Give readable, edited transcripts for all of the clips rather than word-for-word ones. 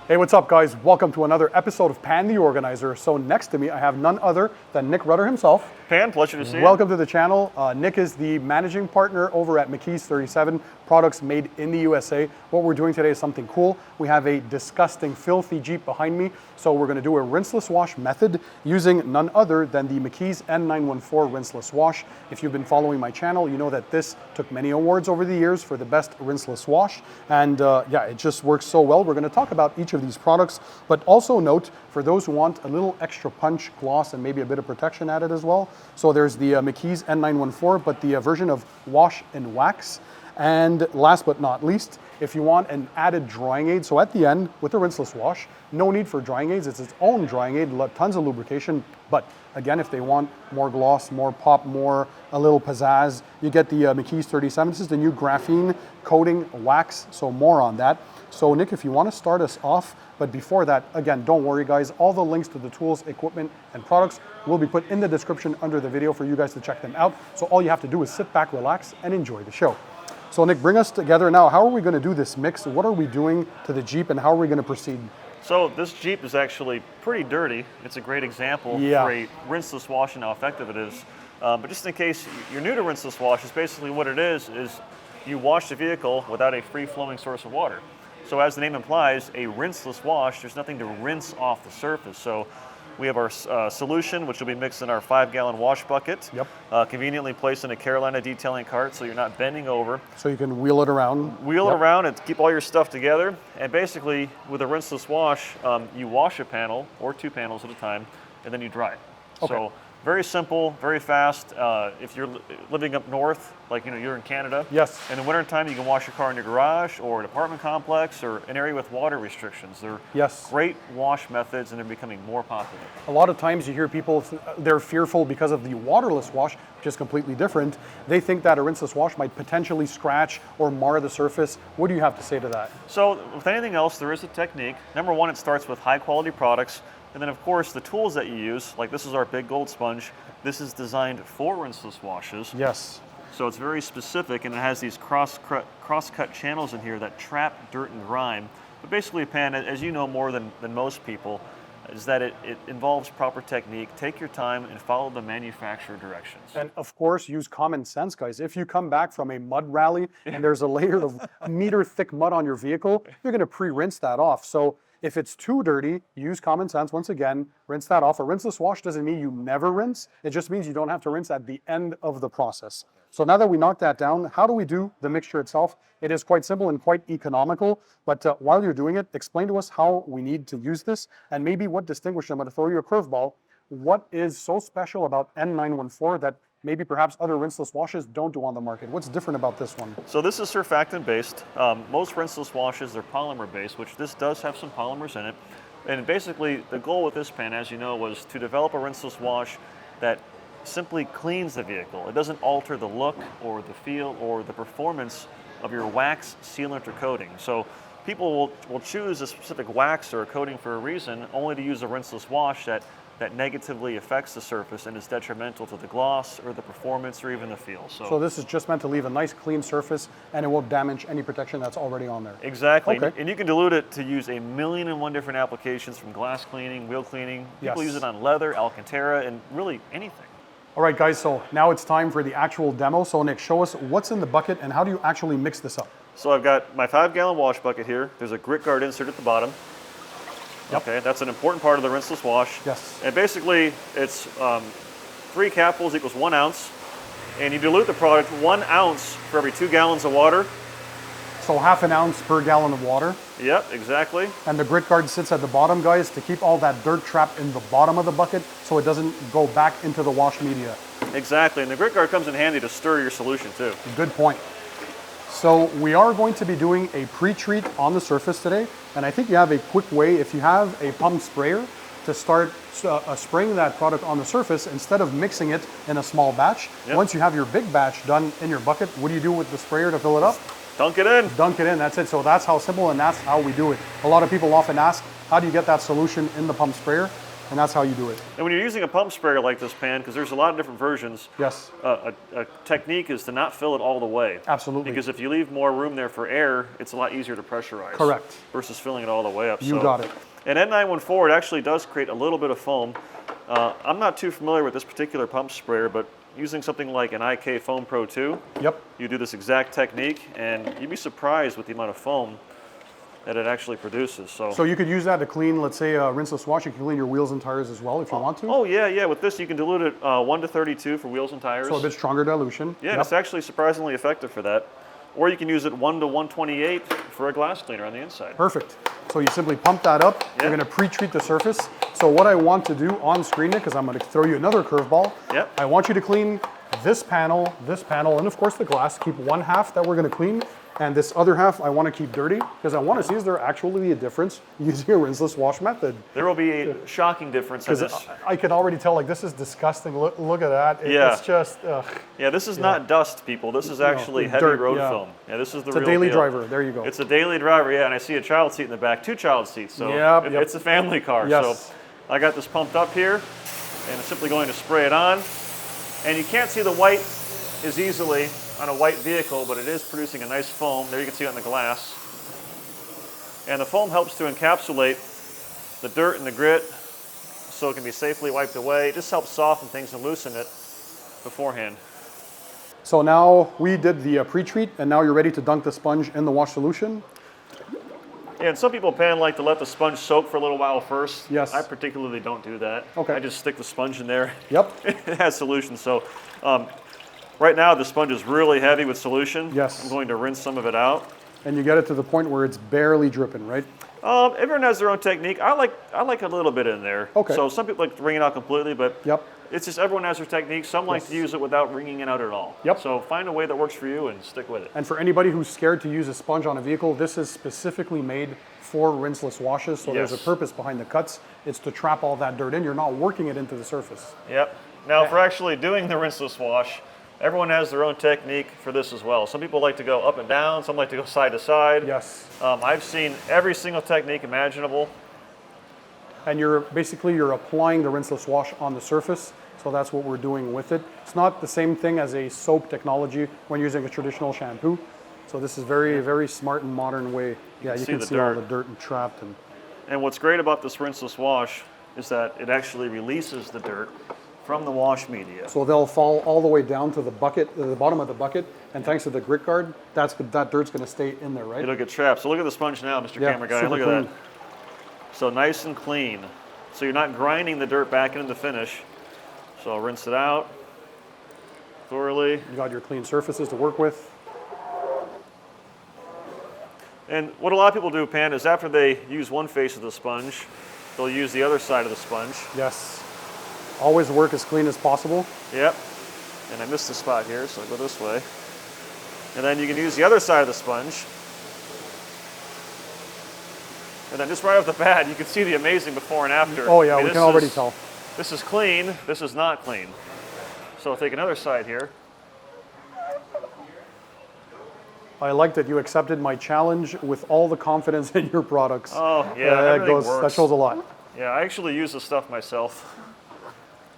Hey, what's up, guys? Welcome to another episode of Pan the Organizer. So next to me, I have none other than Nick Rutter himself. Pan, pleasure to see you. Welcome to the channel. Nick is the managing partner over at McKee's 37 products made in the USA. What we're doing today is something cool. We have a disgusting, filthy Jeep behind me. So we're going to do a rinseless wash method using none other than the McKee's N914 rinseless wash. If you've been following my channel, you know that this took many awards over the years for the best rinseless wash. And yeah, it just works so well. We're going to talk about each of these products, but also note for those who want a little extra punch, gloss, and maybe a bit of protection added as well. So there's the McKee's N914, but the version of wash and wax. And last but not least, if you want an added drying aid, so at the end with the rinseless wash, no need for drying aids, it's its own drying aid, tons of lubrication. But again, if they want more gloss, more pop, a little pizzazz, you get the McKee's 37. This is the new graphene coating wax, so more on that. So Nick, if you want to start us off, but before that, again, don't worry guys, all the links to the tools, equipment, and products will be put in the description under the video for you guys to check them out. So all you have to do is sit back, relax, and enjoy the show. So Nick, bring us together now. How are we going to do this mix? What are we doing to the Jeep and how are we going to proceed? So this Jeep is actually pretty dirty. It's a great example for a rinseless wash and how effective it is. But just in case you're new to rinseless wash, it's basically what it is you wash the vehicle without a free-flowing source of water. So as the name implies, a rinseless wash, there's nothing to rinse off the surface. So we have our solution, which will be mixed in our 5-gallon wash bucket. Yep. Conveniently placed in a Carolina detailing cart so you're not bending over. So you can wheel it around. Wheel it around and keep all your stuff together. And basically, with a rinseless wash, you wash a panel or 2 panels at a time, and then you dry it. Okay. So very simple, very fast. If you're living up north, like you're in Canada, yes. In the wintertime, you can wash your car in your garage or an apartment complex or an area with water restrictions. They're great wash methods, and they're becoming more popular. A lot of times you hear people, they're fearful because of the waterless wash, which is completely different. They think that a rinseless wash might potentially scratch or mar the surface. What do you have to say to that? So with anything else, there is a technique. Number one, it starts with high quality products. And then, of course, the tools that you use, like this is our big gold sponge. This is designed for rinseless washes. Yes. So it's very specific, and it has these cross-cut channels in here that trap dirt and grime. But basically, Pan, as you know more than most people, is that it involves proper technique. Take your time and follow the manufacturer directions. And of course, use common sense, guys. If you come back from a mud rally and there's a layer of meter-thick mud on your vehicle, you're going to pre-rinse that off. So if it's too dirty, use common sense. Once again, rinse that off. A rinseless wash doesn't mean you never rinse. It just means you don't have to rinse at the end of the process. So now that we knocked that down, how do we do the mixture itself? It is quite simple and quite economical. But while you're doing it, explain to us how we need to use this and maybe what distinguishes them. I'm going to throw you a curveball. What is so special about N914 that maybe perhaps other rinseless washes don't do on the market? What's different about this one? So this is surfactant based. Most rinseless washes are polymer based, which this does have some polymers in it. And basically the goal with this Pan, as you know, was to develop a rinseless wash that simply cleans the vehicle. It doesn't alter the look or the feel or the performance of your wax, sealant, or coating. So people will choose a specific wax or a coating for a reason, only to use a rinseless wash that negatively affects the surface and is detrimental to the gloss or the performance or even the feel. So this is just meant to leave a nice clean surface and it won't damage any protection that's already on there. Exactly. Okay. And you can dilute it to use 1,000,001 different applications, from glass cleaning, wheel cleaning. People use it on leather, Alcantara, and really anything. All right, guys, so now it's time for the actual demo. So Nick, show us what's in the bucket and how do you actually mix this up? So I've got my 5-gallon wash bucket here. There's a grit guard insert at the bottom. Yep. Okay, that's an important part of the rinseless wash. Yes. And basically, it's 3 capfuls equals 1 ounce. And you dilute the product 1 ounce for every 2 gallons of water. So ½ an ounce per gallon of water. Yep, exactly. And the grit guard sits at the bottom, guys, to keep all that dirt trapped in the bottom of the bucket so it doesn't go back into the wash media. Exactly, and the grit guard comes in handy to stir your solution too. Good point. So we are going to be doing a pre-treat on the surface today, and I think you have a quick way, if you have a pump sprayer, to start spraying that product on the surface instead of mixing it in a small batch. Yep. Once you have your big batch done in your bucket, what do you do with the sprayer to fill it up? Dunk it in. Dunk it in, that's it. So that's how simple and that's how we do it. A lot of people often ask, how do you get that solution in the pump sprayer? and that's how you do it. And when you're using a pump sprayer like this pan, because there's a lot of different versions, Yes. a technique is to not fill it all the way. Absolutely. Because if you leave more room there for air, it's a lot easier to pressurize. Correct. Versus filling it all the way up. You got it. And N914, it actually does create a little bit of foam. I'm not too familiar with this particular pump sprayer, but using something like an IK Foam Pro 2, Yep. you do this exact technique, and you'd be surprised with the amount of foam that it actually produces. So you could use that to clean, let's say, a rinseless wash. You can clean your wheels and tires as well if you want to. Oh yeah. With this, you can dilute it 1 to 32 for wheels and tires. So a bit stronger dilution. Yeah, it's actually surprisingly effective for that. Or you can use it 1 to 128 for a glass cleaner on the inside. Perfect. So you simply pump that up. You're going to pre-treat the surface. So what I want to do on screen, Nick, because I'm going to throw you another curveball. Yep. I want you to clean this panel, and of course the glass. Keep one half that we're going to clean, and this other half I want to keep dirty because I want to see is there actually a difference using a rinseless wash method. There will be a shocking difference in this. I can already tell, like, this is disgusting. Look at that. It's just, Yeah, this is not dust, people. This is actually heavy dirt, road foam. Yeah, this is the it's real a daily deal. driver. There you go. It's a daily driver, yeah, and I see a child seat in the back, 2 child seats, so it's a family car. Yes. So I got this pumped up here, and I'm simply going to spray it on. And you can't see the white as easily on a white vehicle, but it is producing a nice foam. There you can see it on the glass. And the foam helps to encapsulate the dirt and the grit so it can be safely wiped away. It just helps soften things and loosen it beforehand. So now we did the pre-treat, and now you're ready to dunk the sponge in the wash solution. Yeah, and some people like to let the sponge soak for a little while first. Yes. I particularly don't do that. Okay. I just stick the sponge in there. Yep. It has solution. So right now the sponge is really heavy with solution. Yes. I'm going to rinse some of it out. And you get it to the point where it's barely dripping, right? Everyone has their own technique. I like a little bit in there. Okay. So some people like to wring it out completely, but Yep. it's just everyone has their technique. Some like to use it without wringing it out at all. Yep. So find a way that works for you and stick with it. And for anybody who's scared to use a sponge on a vehicle, this is specifically made for rinseless washes. So there's a purpose behind the cuts. It's to trap all that dirt in. You're not working it into the surface. Yep. Now for actually doing the rinseless wash, everyone has their own technique for this as well. Some people like to go up and down, some like to go side to side. Yes. I've seen every single technique imaginable. And you're applying the rinseless wash on the surface. So that's what we're doing with it. It's not the same thing as a soap technology when using a traditional shampoo. So this is very, very smart and modern way. Yeah, you can see all the dirt and trapped. And what's great about this rinseless wash is that it actually releases the dirt from the wash media. So they'll fall all the way down to the bucket, the bottom of the bucket, and thanks to the grit guard, that dirt's going to stay in there, right? It'll get trapped. So look at the sponge now, Mr. Camera Guy. Look at that. So nice and clean. So you're not grinding the dirt back into the finish. So I'll rinse it out thoroughly. You got your clean surfaces to work with. And what a lot of people do, Pan, is after they use one face of the sponge, they'll use the other side of the sponge. Yes. Always work as clean as possible. Yep. And I missed the spot here, so I'll go this way. And then you can use the other side of the sponge. And then just right off the bat, you can see the amazing before and after. Oh yeah, we can already tell. This is clean, this is not clean. So I'll take another side here. I like that you accepted my challenge with all the confidence in your products. Oh yeah, works. That shows a lot. Yeah, I actually use this stuff myself.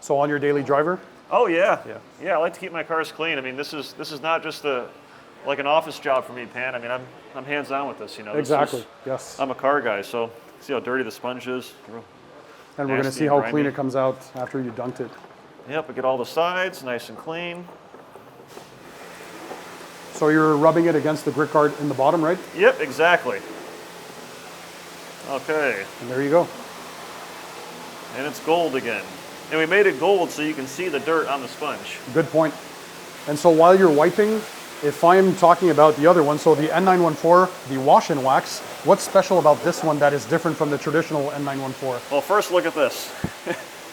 So on your daily driver? Oh yeah. Yeah, I like to keep my cars clean. I mean, this is not just like an office job for me, Pan. I mean, I'm hands-on with this, you know. Exactly. Yes. I'm a car guy, so see how dirty the sponge is. And we're going to see how clean it comes out after you dunked it. Yep, we get all the sides nice and clean. So you're rubbing it against the grit guard in the bottom, right? Yep, exactly. Okay. And there you go. And it's gold again. And we made it gold so you can see the dirt on the sponge. Good point. And so while you're wiping, if I'm talking about the other one, so the N914, the wash and wax, what's special about this one that is different from the traditional N914? Well, first look at this.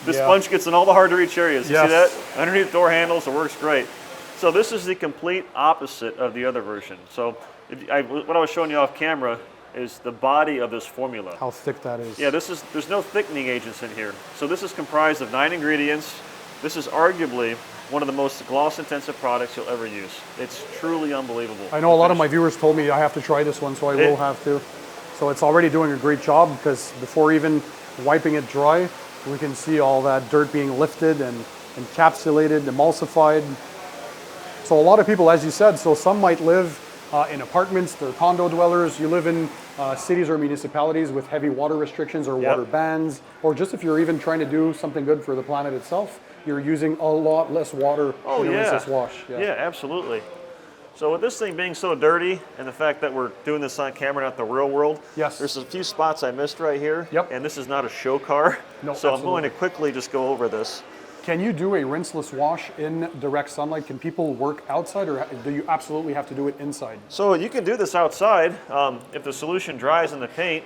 The sponge gets in all the hard to reach areas. You see that? Underneath door handles, it works great. So this is the complete opposite of the other version. So what I was showing you off camera is the body of this formula. How thick that is. Yeah, there's no thickening agents in here. So this is comprised of 9 ingredients. This is arguably one of the most gloss-intensive products you'll ever use. It's truly unbelievable. I know a lot of my viewers told me I have to try this one, so I will have to. So it's already doing a great job because before even wiping it dry, We can see all that dirt being lifted and encapsulated, emulsified. So a lot of people, as you said, so some might live in apartments, they're condo dwellers. You live in cities or municipalities with heavy water restrictions or water bans, or just if you're even trying to do something good for the planet itself, you're using a lot less water in a rinseless wash. Yeah, absolutely. So with this thing being so dirty and the fact that we're doing this on camera, not the real world, there's a few spots I missed right here, and this is not a show car, no, so I'm going to quickly just go over this. Can you do a rinseless wash in direct sunlight? Can people work outside, or do you absolutely have to do it inside? So you can do this outside. If the solution dries in the paint,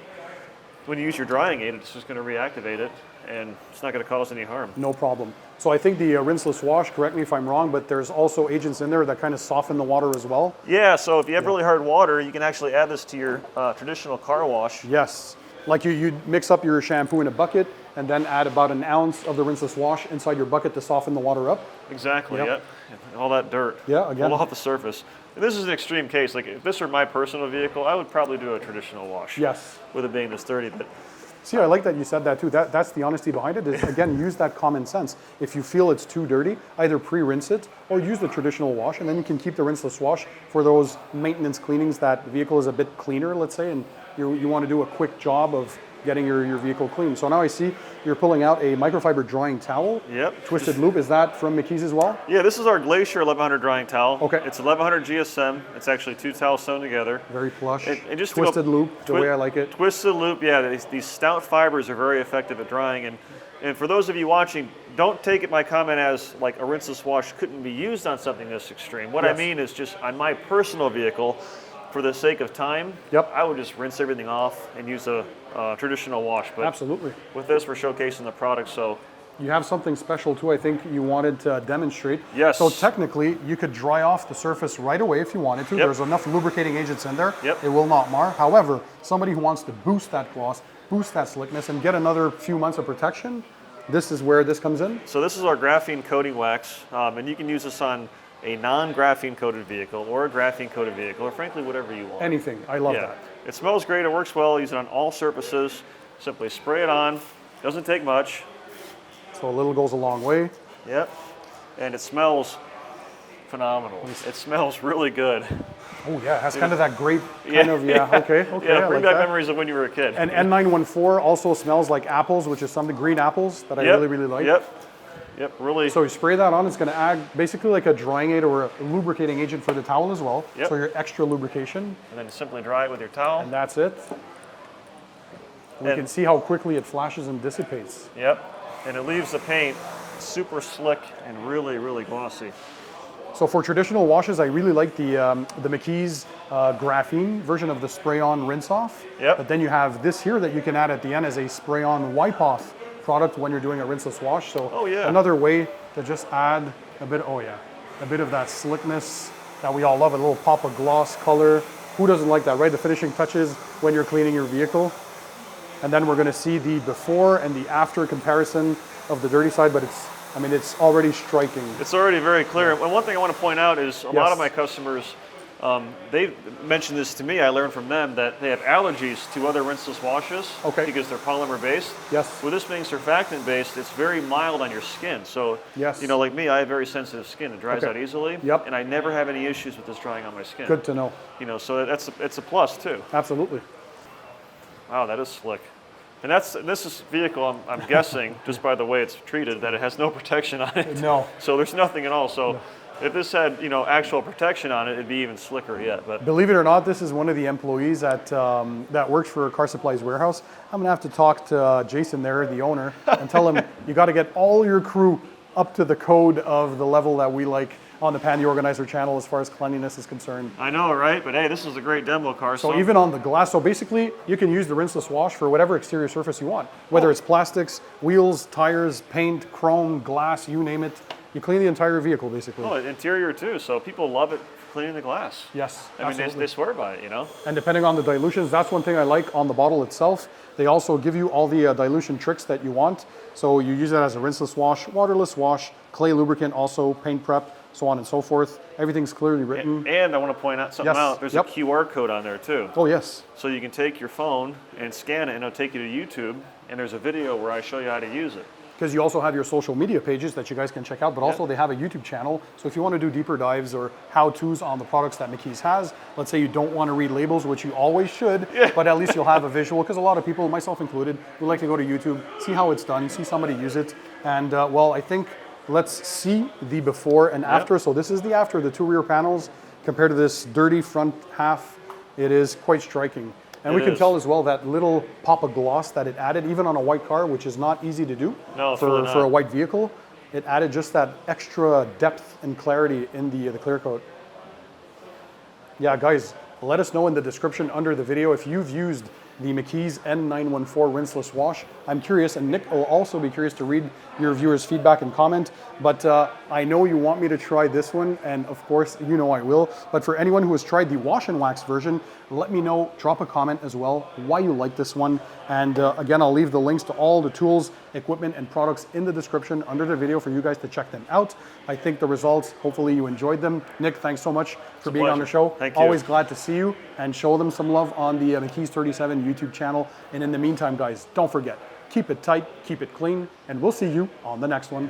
when you use your drying aid, it's just going to reactivate it, and it's not going to cause any harm. No problem. So I think the rinseless wash, correct me if I'm wrong, but there's also agents in there that kind of soften the water as well? Yeah, so if you have really hard water, you can actually add this to your traditional car wash. Yes. Like you mix up your shampoo in a bucket and then add about an ounce of the rinseless wash inside your bucket to soften the water up. Exactly, yep. All that dirt. Yeah, again. Pull off the surface. And this is an extreme case. Like if this were my personal vehicle, I would probably do a traditional wash. Yes. With it being this dirty. But see, I like that you said that too. That's the honesty behind it. Is, again, use that common sense. If you feel it's too dirty, either pre-rinse it or use the traditional wash, and then you can keep the rinseless wash for those maintenance cleanings that the vehicle is a bit cleaner, let's say, and you want to do a quick job of getting your vehicle clean. So now I see you're pulling out a microfiber drying towel. Yep. Twisted loop. Is that from McKee's as well? Yeah, this is our Glacier 1100 drying towel. Okay. It's 1100 GSM. It's actually 2 towels sewn together. Very plush. And just twisted loop, the way I like it. Twisted loop, yeah. These stout fibers are very effective at drying. And for those of you watching, don't take it my comment as like a rinseless wash couldn't be used on something this extreme. What I mean is just on my personal vehicle, for the sake of time, I would just rinse everything off and use a traditional wash. But absolutely. With this, we're showcasing the product, so. You have something special too, I think you wanted to demonstrate. Yes. So technically, you could dry off the surface right away if you wanted to. There's enough lubricating agents in there. It will not mar. However, somebody who wants to boost that gloss, boost that slickness, and get another few months of protection, this is where this comes in. So this is our graphene coating wax, and you can use this on a non-graphene coated vehicle or a graphene coated vehicle, or frankly, whatever you want. Anything. I love that. It smells great. It works well. Use it on all surfaces. Simply spray it on. Doesn't take much. So a little goes a long way. Yep. And it smells phenomenal. It smells really good. Oh yeah, it has kind of that grape kind of, okay. Yeah, bring back memories of when you were a kid. And N914 also smells like apples, which is something, green apples, that I really, really like. Yep, really. So you spray that on, it's going to add basically like a drying aid or a lubricating agent for the towel as well. So your extra lubrication. And then simply dry it with your towel. And that's it. We can see how quickly it flashes and dissipates. Yep, and it leaves the paint super slick and really, really glossy. So for traditional washes, I really like the McKee's graphene version of the spray-on rinse-off. But then you have this here that you can add at the end as a spray-on wipe-off product when you're doing a rinseless wash. So another way to just add a bit, a bit of that slickness that we all love, a little pop of gloss color. Who doesn't like that, right? The finishing touches when you're cleaning your vehicle. And then we're going to see the before and the after comparison of the dirty side, but it's already striking. It's already very clear. And one thing I want to point out is a lot of my customers, they mentioned this to me, I learned from them that they have allergies to other rinseless washes because they're polymer based. With this being surfactant based, it's very mild on your skin. So, you know, like me, I have very sensitive skin. It dries out easily. And I never have any issues with this drying on my skin. Good to know. You know, so it's a plus too. Absolutely. Wow, that is slick. And this is vehicle, I'm guessing, just by the way it's treated, that it has no protection on it. No. So there's nothing at all. So if this had, you know, actual protection on it, it'd be even slicker yet. But believe it or not, this is one of the employees that works for Car Supply's warehouse. I'm gonna have to talk to Jason there, the owner, and tell him you got to get all your crew up to the code of the level that we like on the Pan the Organizer channel as far as cleanliness is concerned. I know, right? But hey, this is a great demo car. So even on the glass, so basically you can use the rinseless wash for whatever exterior surface you want, whether it's plastics, wheels, tires, paint, chrome, glass, you name it. You clean the entire vehicle basically. Oh, interior too. So people love it cleaning the glass. Yes, I mean, they swear by it, you know? And depending on the dilutions, that's one thing I like on the bottle itself. They also give you all the dilution tricks that you want. So you use it as a rinseless wash, waterless wash, clay lubricant, also paint prep. so on and so forth. Everything's clearly written. And I want to point out something Yes. out. There's Yep. a QR code on there too. Oh, yes. So you can take your phone and scan it, and it'll take you to YouTube. And there's a video where I show you how to use it. Because you also have your social media pages that you guys can check out, but also they have a YouTube channel. So if you want to do deeper dives or how-tos on the products that McKee's has, let's say you don't want to read labels, which you always should, but at least you'll have a visual, because a lot of people, myself included, would like to go to YouTube, see how it's done, see somebody use it. And well, I think let's see the before and after. So this is the after, the 2 rear panels, compared to this dirty front half. It is quite striking. And we can tell as well that little pop of gloss that it added, even on a white car, which is not easy to do for a white vehicle. It added just that extra depth and clarity in the clear coat. Yeah, guys, let us know in the description under the video if you've used the McKee's N914 rinseless wash. I'm curious, and Nick will also be curious to read your viewers' feedback and comment, but I know you want me to try this one, and of course, you know I will. But for anyone who has tried the wash and wax version, let me know, drop a comment as well, why you like this one. And again, I'll leave the links to all the tools, equipment, and products in the description under the video for you guys to check them out. I think the results, hopefully you enjoyed them. Nick, thanks so much for being on the show. Thank you. Always glad to see you, and show them some love on the McKee's 37 YouTube channel. And in the meantime, guys, don't forget, keep it tight, keep it clean, and we'll see you on the next one.